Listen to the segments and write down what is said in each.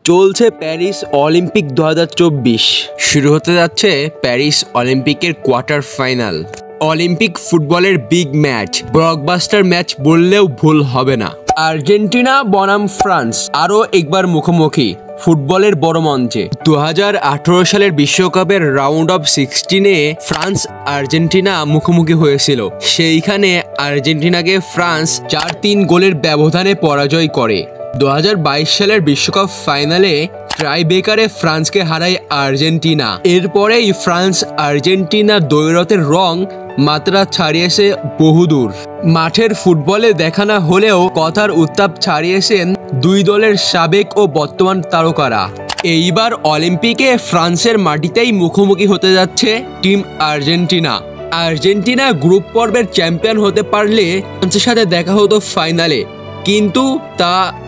চলছে Paris Olympic 2024। শুরু হতে যাচ্ছে প্যারিস অলিম্পিকের কোয়ার্টার ফাইনাল। অলিম্পিক ফুটবলের বিগ ম্যাচ, ব্লকবাস্টার ম্যাচ বললেও ভুল হবে না। আর্জেন্টিনা বনাম ফ্রান্স আরও একবার মুখোমুখি ফুটবলের বড় মঞ্চে। 2018 সালের বিশ্বকাপের রাউন্ড অফ 16-এ ফ্রান্স আর্জেন্টিনা মুখোমুখি হয়েছিল। সেইখানে আর্জেন্টিনাকে ফ্রান্স 4-3 গোলের ব্যবধানে পরাজয় করে। 2022 সালের বিশ্বকাপ ফাইনালে ট্রাইব্রেকারে ফ্রান্সকে হারায় আর্জেন্টিনা। এরপরেই ফ্রান্স আর্জেন্টিনার দ্বৈরথের রং মাত্রা ছাড়িয়েছে বহুদূর। মাঠের ফুটবলে দেখা না হলেও কথার উত্তাপ ছাড়িয়েছেন দুই দলের সাবেক ও বর্তমান তারকারা। এইবার অলিম্পিকে ফ্রান্সের মাটিতেই মুখোমুখি হতে যাচ্ছে টিম আর্জেন্টিনা। আর্জেন্টিনা গ্রুপ পর্বের চ্যাম্পিয়ন হতে পারলে ফ্রান্সের সাথে দেখা হতো ফাইনালে, কিন্তু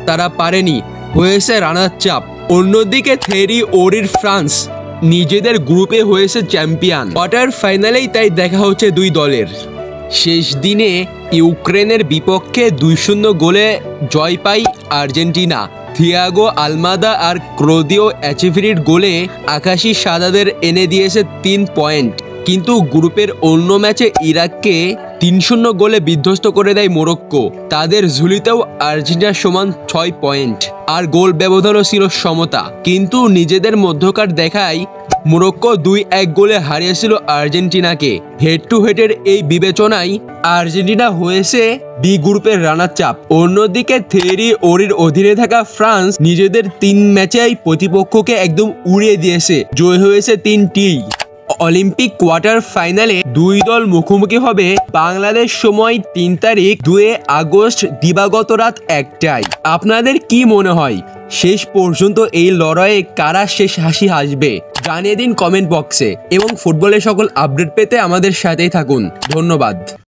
তারা পারেনি, হয়েছে রানার চাপ। অন্যদিকে থেরি ওরির ফ্রান্স নিজেদের গ্রুপে হয়েছে চ্যাম্পিয়ন। কোয়ার্টার ফাইনালেই তাই দেখা হচ্ছে দুই দলের। শেষ দিনে ইউক্রেনের বিপক্ষে 2-0 গোলে জয় পায় আর্জেন্টিনা। থিয়াগো আলমাদা আর ক্লদিও এচেভেরির গোলে আকাশি সাদাদের এনে দিয়েছে 3 পয়েন্ট। কিন্তু গ্রুপের অন্য ম্যাচে ইরাককে 3-0 গোলে বিধ্বস্ত করে দেয় মোরক্কো। তাদের ঝুলিতেও আর্জেন্টিনার সমান 6 পয়েন্ট, আর গোল ব্যবধানও ছিল সমতা। কিন্তু নিজেদের মধ্যকার দেখায় মোরক্কো 2-1 গোলে হারিয়েছিল আর্জেন্টিনাকে। হেড টু হেডের এই বিবেচনায় আর্জেন্টিনা হয়েছে বি গ্রুপের রানার চাপ। অন্যদিকে থেরি ওরির অধীনে থাকা ফ্রান্স নিজেদের 3 ম্যাচেই প্রতিপক্ষকে একদম উড়িয়ে দিয়েছে, জয় হয়েছে 3টি। অলিম্পিক কোয়ার্টার ফাইনালে দুই দল মুখোমুখি হবে বাংলাদেশ সময় 3 তারিখ 2 আগস্ট দিবাগত রাত 1টায়। আপনাদের কি মনে হয় শেষ পর্যন্ত এই লড়াইয়ে কারা শেষ হাসি হাসবে? জানিয়ে দিন কমেন্ট বক্সে, এবং ফুটবলের সকল আপডেট পেতে আমাদের সাথেই থাকুন। ধন্যবাদ।